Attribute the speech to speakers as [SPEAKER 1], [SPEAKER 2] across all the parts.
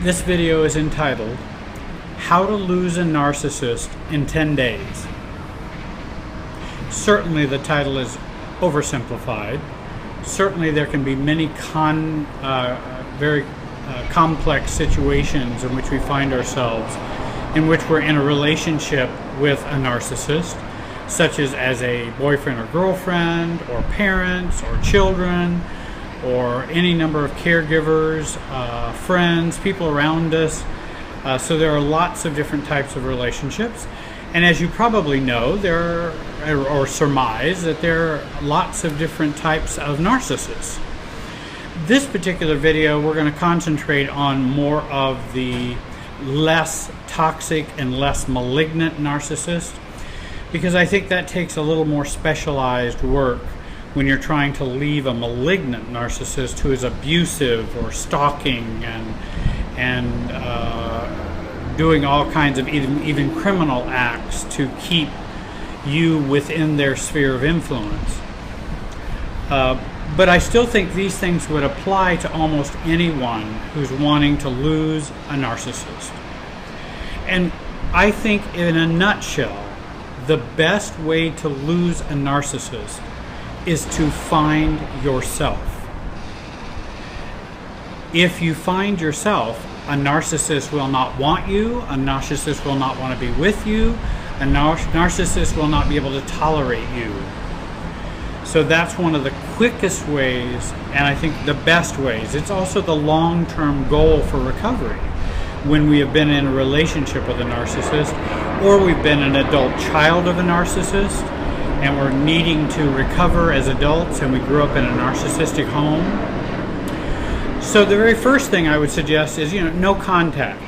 [SPEAKER 1] This video is entitled, How to Lose a Narcissist in 10 Days. Certainly the title is oversimplified. Certainly there can be many very complex situations in which we find ourselves, in which we're in a relationship with a narcissist, such as a boyfriend or girlfriend, or parents, or children, or any number of caregivers, friends, people around us. So there are lots of different types of relationships. And as you probably know, or surmise, that there are lots of different types of narcissists. This particular video, we're going to concentrate on more of the less toxic and less malignant narcissist, because I think that takes a little more specialized work when you're trying to leave a malignant narcissist who is abusive or stalking and doing all kinds of even criminal acts to keep you within their sphere of influence. But I still think these things would apply to almost anyone who's wanting to lose a narcissist. And I think in a nutshell, the best way to lose a narcissist is to find yourself. If you find yourself, a narcissist will not want you, a narcissist will not want to be with you, a narcissist will not be able to tolerate you. So that's one of the quickest ways, and I think the best ways. It's also the long-term goal for recovery. When we have been in a relationship with a narcissist, or we've been an adult child of a narcissist, and we're needing to recover as adults, and we grew up in a narcissistic home. So the very first thing I would suggest is, no contact,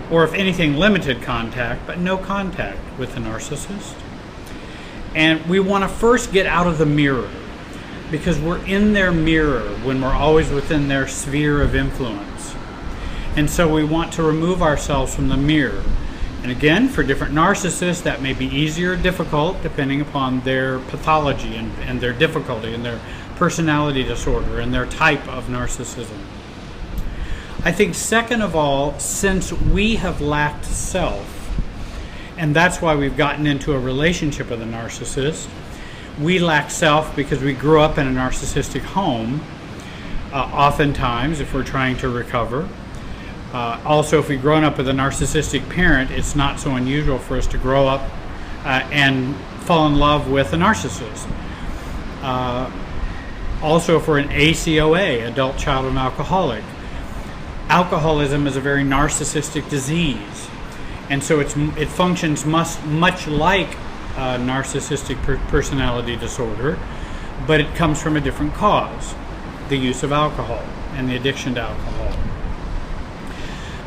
[SPEAKER 1] or if anything, limited contact, but no contact with the narcissist. And we want to first get out of the mirror, because we're in their mirror when we're always within their sphere of influence. And so we want to remove ourselves from the mirror. And again, for different narcissists, that may be easier or difficult depending upon their pathology and their difficulty and their personality disorder and their type of narcissism. I think second of all, since we have lacked self, and that's why we've gotten into a relationship with a narcissist, we lack self because we grew up in a narcissistic home, oftentimes if we're trying to recover. Also, if we've grown up with a narcissistic parent, it's not so unusual for us to grow up and fall in love with a narcissist. Also, if we're an ACOA, adult child of an alcoholic, alcoholism is a very narcissistic disease. And so it functions much like a narcissistic personality disorder, but it comes from a different cause, the use of alcohol and the addiction to alcohol.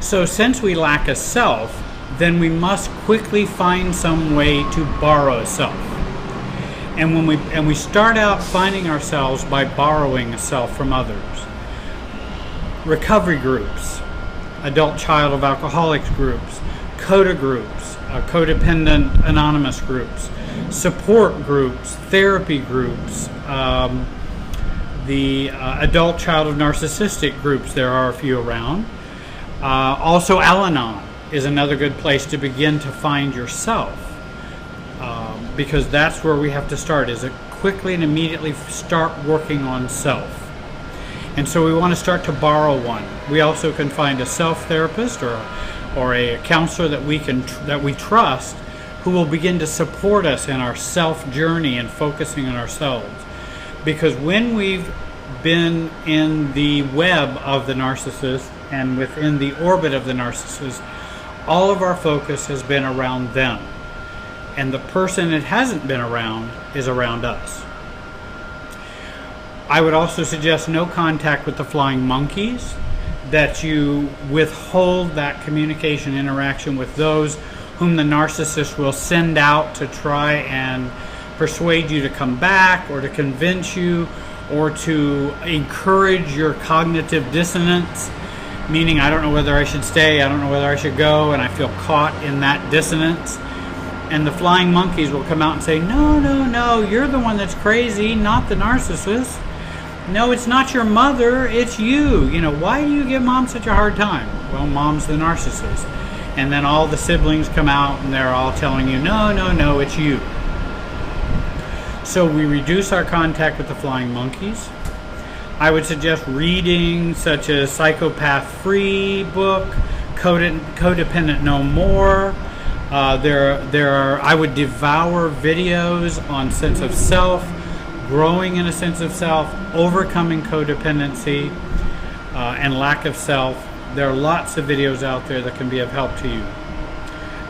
[SPEAKER 1] So since we lack a self, then we must quickly find some way to borrow a self. And we start out finding ourselves by borrowing a self from others. Recovery groups, adult child of alcoholics groups, CODA groups, codependent anonymous groups, support groups, therapy groups, the adult child of narcissistic groups, there are a few around. Also, Al-Anon is another good place to begin to find yourself, because that's where we have to start, is to quickly and immediately start working on self. And so we want to start to borrow one. We also can find a self-therapist or a counselor that we trust, who will begin to support us in our self-journey and focusing on ourselves. Because when we've been in the web of the narcissist and within the orbit of the narcissist, all of our focus has been around them. And the person it hasn't been around is around us. I would also suggest no contact with the flying monkeys, that you withhold that communication interaction with those whom the narcissist will send out to try and persuade you to come back, or to convince you, or to encourage your cognitive dissonance, meaning I don't know whether I should stay, I don't know whether I should go, and I feel caught in that dissonance. And the flying monkeys will come out and say, no, you're the one that's crazy, not the narcissist. No, it's not your mother, it's you. You know, why do you give mom such a hard time? Well, mom's the narcissist. And then all the siblings come out and they're all telling you, no, no, no, it's you. So we reduce our contact with the flying monkeys. I would suggest reading such as Psychopath Free book, Codependent No More. I would devour videos on sense of self, growing in a sense of self, overcoming codependency, and lack of self. There are lots of videos out there that can be of help to you.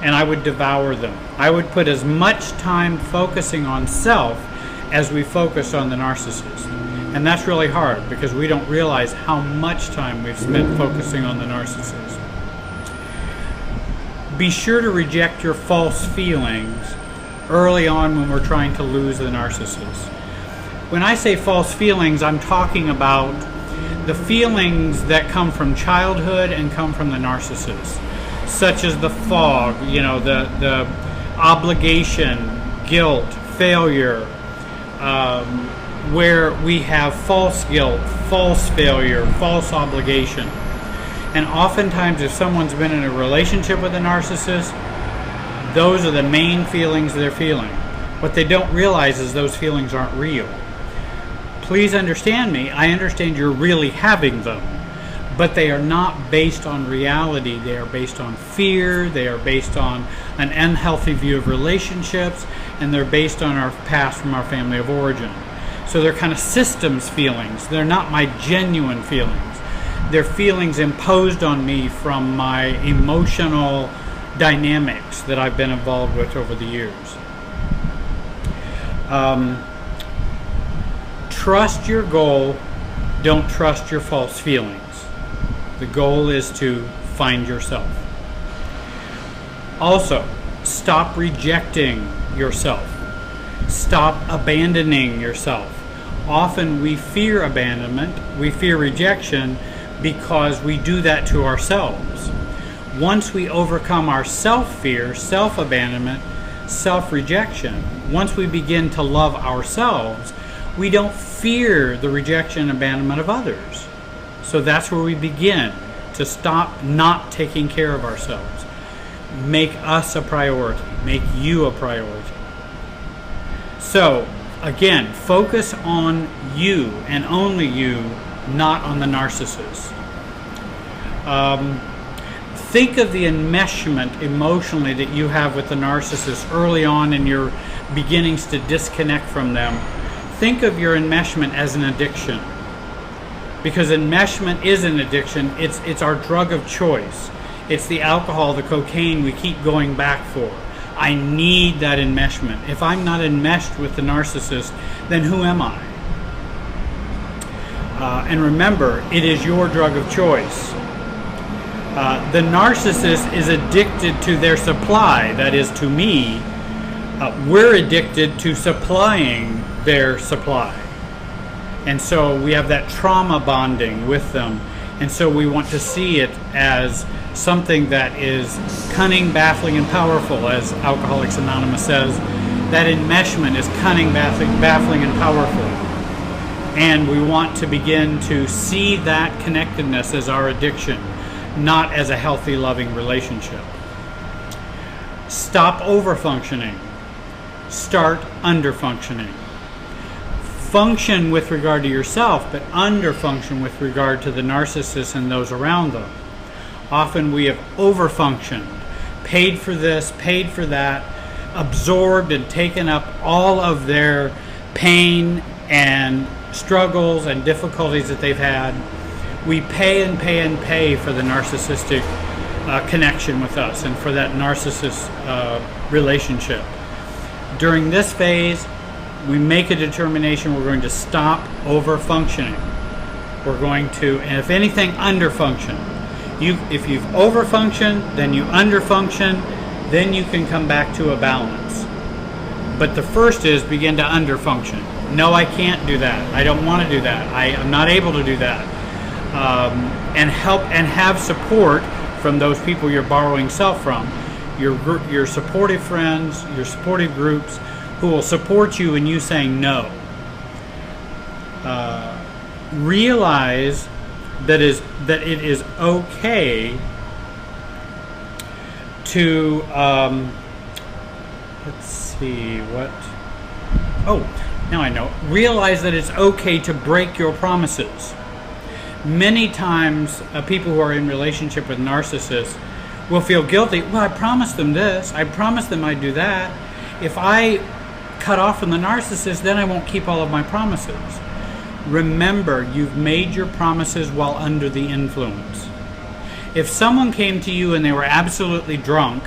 [SPEAKER 1] And I would devour them. I would put as much time focusing on self as we focus on the narcissist. And that's really hard because we don't realize how much time we've spent focusing on the narcissist. Be sure to reject your false feelings early on when we're trying to lose the narcissist. When I say false feelings, I'm talking about the feelings that come from childhood and come from the narcissist, such as the fog, you know, the obligation, guilt, failure, where we have false guilt, false failure, false obligation. And oftentimes if someone's been in a relationship with a narcissist, those are the main feelings they're feeling. What they don't realize is those feelings aren't real. Please understand me, I understand you're really having them, but they are not based on reality. They are based on fear, they are based on an unhealthy view of relationships, and they're based on our past from our family of origin. So they're kind of systems feelings. They're not my genuine feelings. They're feelings imposed on me from my emotional dynamics that I've been involved with over the years. Trust your goal, don't trust your false feelings. The goal is to find yourself. Also, stop rejecting yourself. Stop abandoning yourself. Often we fear abandonment, we fear rejection because we do that to ourselves. Once we overcome our self-fear, self-abandonment, self-rejection, once we begin to love ourselves, we don't fear the rejection and abandonment of others. So that's where we begin to stop not taking care of ourselves. Make us a priority. Make you a priority. So, again, focus on you and only you, not on the narcissist. Think of the enmeshment emotionally that you have with the narcissist early on in your beginnings to disconnect from them. Think of your enmeshment as an addiction, because enmeshment is an addiction. It's our drug of choice. It's the alcohol, the cocaine we keep going back for. I need that enmeshment. If I'm not enmeshed with the narcissist, then who am I? And remember, it is your drug of choice. The narcissist is addicted to their supply, that is to me. We're addicted to supplying their supply. And so we have that trauma bonding with them. And so we want to see it as something that is cunning, baffling, and powerful, as Alcoholics Anonymous says. That enmeshment is cunning, baffling, and powerful. And we want to begin to see that connectedness as our addiction, not as a healthy, loving relationship. Stop over-functioning. Start under-functioning. Function with regard to yourself, but under-function with regard to the narcissist and those around them. Often we have over-functioned, paid for this, paid for that, absorbed and taken up all of their pain and struggles and difficulties that they've had. We pay and pay and pay for the narcissistic connection with us and for that narcissist relationship. During this phase, we make a determination we're going to stop over-functioning. We're going to, and if anything, under-function. If you've over-functioned, then you under-function, then you can come back to a balance. But the first is begin to under-function. No, I can't do that. I don't want to do that. I'm not able to do that. And help and have support from those people you're borrowing self from. Your supportive friends, your supportive groups, who will support you in you saying no. realize that it is okay to let's see what. Oh, now I know. Realize that it's okay to break your promises. Many times, people who are in relationship with narcissists will feel guilty. Well, I promised them this. I promised them I'd do that. If I cut off from the narcissist, then I won't keep all of my promises. Remember, you've made your promises while under the influence. If someone came to you and they were absolutely drunk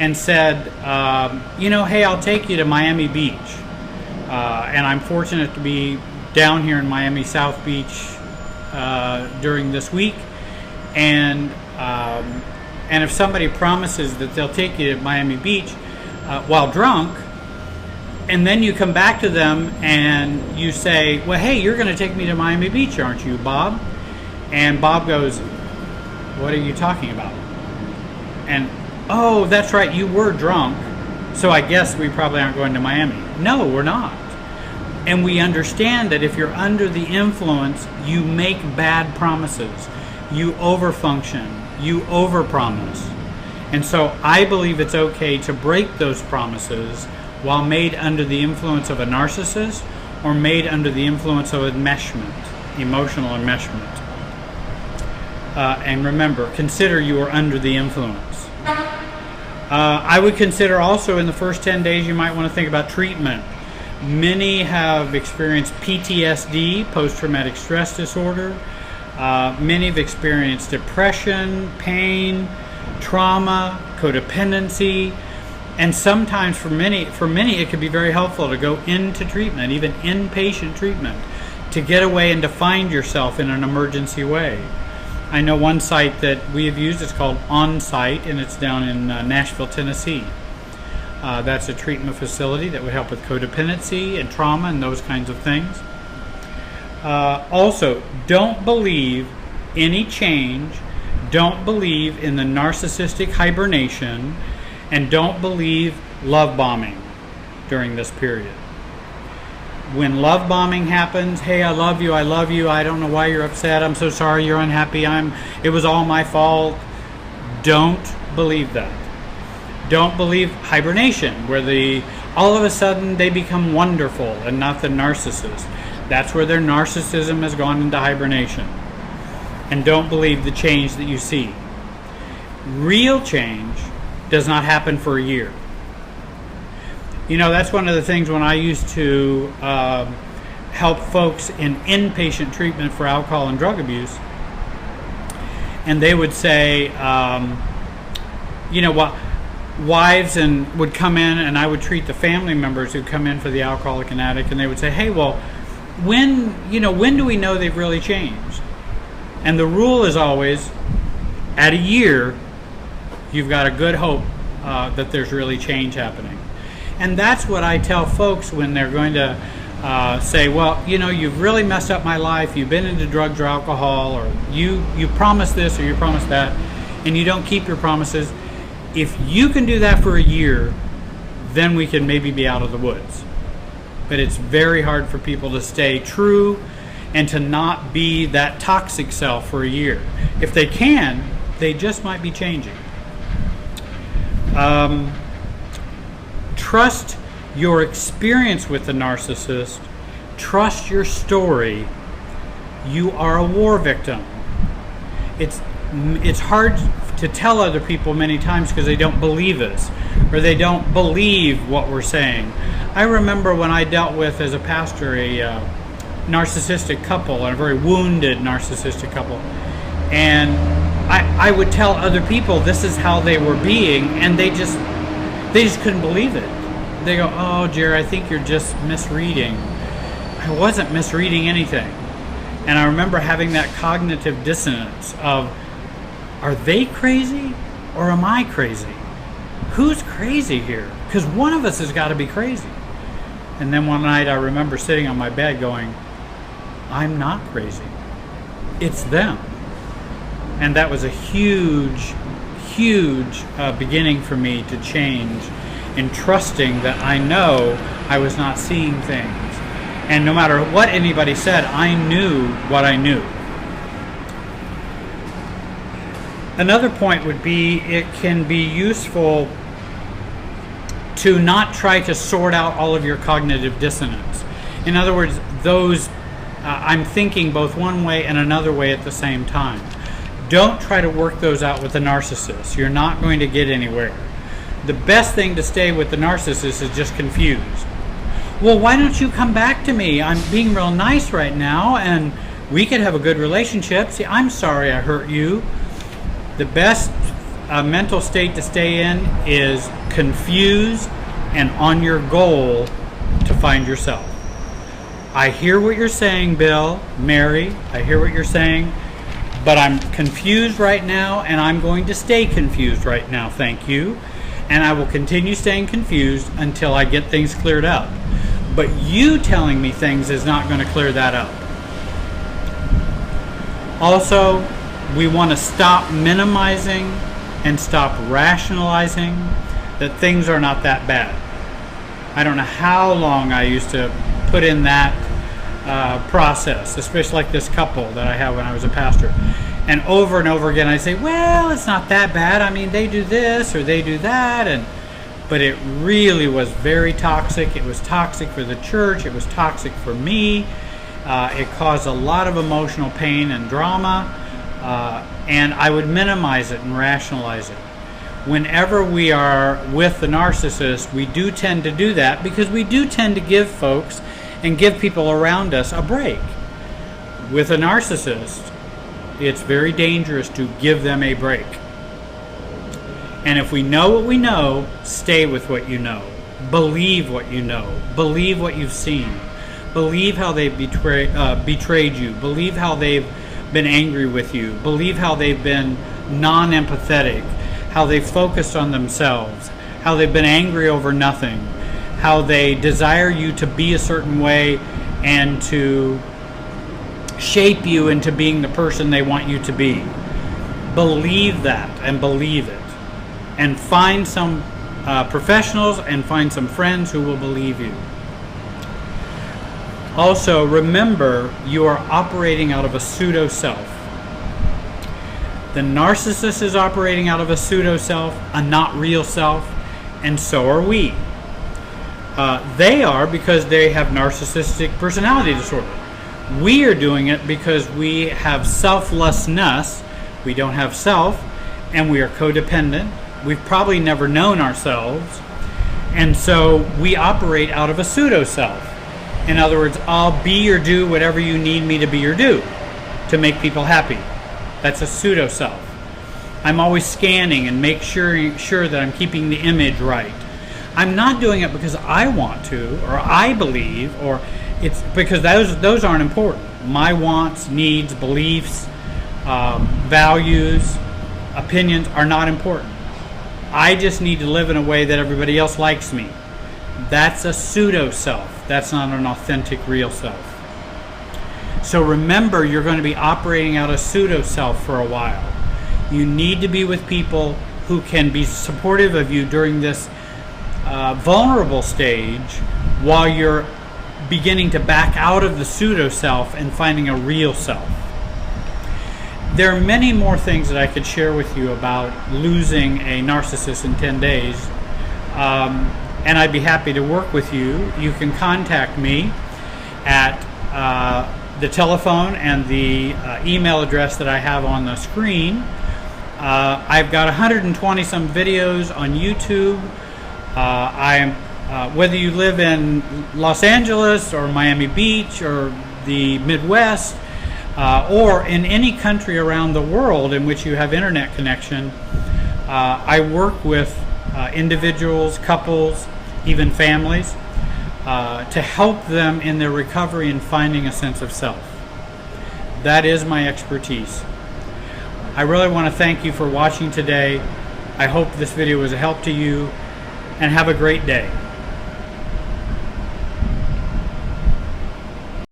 [SPEAKER 1] and said, hey, I'll take you to Miami Beach, and I'm fortunate to be down here in Miami South Beach during this week, and if somebody promises that they'll take you to Miami Beach while drunk, and then you come back to them and you say, well, hey, you're going to take me to Miami Beach, aren't you, Bob? And Bob goes, what are you talking about? And, oh, that's right, you were drunk, so I guess we probably aren't going to Miami. No, we're not. And we understand that if you're under the influence, you make bad promises. You overfunction. You overpromise. And so I believe it's okay to break those promises while made under the influence of a narcissist or made under the influence of enmeshment, emotional enmeshment. And remember, consider you are under the influence. I would consider also in the first 10 days you might want to think about treatment. Many have experienced PTSD, post-traumatic stress disorder. Many have experienced depression, pain, trauma, codependency, and sometimes for many it can be very helpful to go into treatment, even inpatient treatment, to get away and to find yourself in an emergency way. I know one site that we have used, it's called On Site, and it's down in Nashville, Tennessee. That's a treatment facility that would help with codependency and trauma and those kinds of things. Also, don't believe any change, don't believe in the narcissistic hibernation, and don't believe love bombing during this period. When love bombing happens, hey, I love you, I don't know why you're upset, I'm so sorry you're unhappy, it was all my fault. Don't believe that. Don't believe hibernation, where all of a sudden they become wonderful and not the narcissist. That's where their narcissism has gone into hibernation. And don't believe the change that you see. Real change does not happen for a year. That's one of the things when I used to help folks in inpatient treatment for alcohol and drug abuse, and they would say, wives would come in, and I would treat the family members who come in for the alcoholic and addict, and they would say, hey, well, when do we know they've really changed? And the rule is always, at a year, you've got a good hope that there's really change happening. And that's what I tell folks when they're going to say, well, you've really messed up my life, you've been into drugs or alcohol, or you promised this or you promised that, and you don't keep your promises. If you can do that for a year, then we can maybe be out of the woods. But it's very hard for people to stay true and to not be that toxic self for a year. If they can, they just might be changing. Trust your experience with the narcissist. Trust your story. You are a war victim. It's hard to tell other people many times because they don't believe us, or they don't believe what we're saying. I remember when I dealt with, as a pastor, a narcissistic couple, a very wounded narcissistic couple, and I would tell other people this is how they were being, and they just couldn't believe it. They go, oh, Jerry, I think you're just misreading. I wasn't misreading anything. And I remember having that cognitive dissonance of, are they crazy or am I crazy? Who's crazy here? Because one of us has got to be crazy. And then one night I remember sitting on my bed going, I'm not crazy. It's them. And that was a huge beginning for me to change in trusting that I know I was not seeing things. And no matter what anybody said, I knew what I knew. Another point would be it can be useful to not try to sort out all of your cognitive dissonance. In other words, those I'm thinking both one way and another way at the same time. Don't try to work those out with the narcissist. You're not going to get anywhere. The best thing to stay with the narcissist is just confused. Well, why don't you come back to me? I'm being real nice right now, and we could have a good relationship. See, I'm sorry I hurt you. The best mental state to stay in is confused and on your goal to find yourself. I hear what you're saying, Bill, Mary. I hear what you're saying, but I'm confused right now, and I'm going to stay confused right now, thank you. And I will continue staying confused until I get things cleared up. But you telling me things is not going to clear that up. Also, we want to stop minimizing and stop rationalizing that things are not that bad. I don't know how long I used to put in that process, especially like this couple that I had when I was a pastor. And over again I say, well, it's not that bad. I mean, they do this or they do that. But it really was very toxic. It was toxic for the church. It was toxic for me. It caused a lot of emotional pain and drama. And I would minimize it and rationalize it. Whenever we are with the narcissist, we do tend to do that because we do tend to give folks and give people around us a break. With a narcissist, it's very dangerous to give them a break. And if we know what we know, stay with what you know. Believe what you know. Believe what you've seen. Believe how they've betrayed you. Believe how they've been angry with you. Believe how they've been non-empathetic. How they've focused on themselves. How they've been angry over nothing. How they desire you to be a certain way and to shape you into being the person they want you to be. Believe that and believe it. And find some professionals and find some friends who will believe you. Also, remember, you are operating out of a pseudo-self. The narcissist is operating out of a pseudo-self, a not real self, and so are we. They are because they have narcissistic personality disorder. We are doing it because we have selflessness. We don't have self, and we are codependent. We've probably never known ourselves, and so we operate out of a pseudo-self. In other words, I'll be or do whatever you need me to be or do to make people happy. That's a pseudo-self. I'm always scanning and make sure that I'm keeping the image right. I'm not doing it because I want to or I believe, or it's because those aren't important. My wants, needs, beliefs, values, opinions are not important. I just need to live in a way that everybody else likes me. That's a pseudo-self. That's not an authentic, real self. So remember, you're going to be operating out a pseudo-self for a while. You need to be with people who can be supportive of you during this vulnerable stage while you're beginning to back out of the pseudo-self and finding a real self. There are many more things that I could share with you about losing a narcissist in 10 days. And I'd be happy to work with you. You can contact me at the telephone and the email address that I have on the screen. I've got 120 some videos on YouTube. Whether you live in Los Angeles or Miami Beach or the Midwest or in any country around the world in which you have internet connection, I work with individuals, couples, even families, to help them in their recovery and finding a sense of self. That is my expertise. I really want to thank you for watching today. I hope this video was a help to you, and have a great day.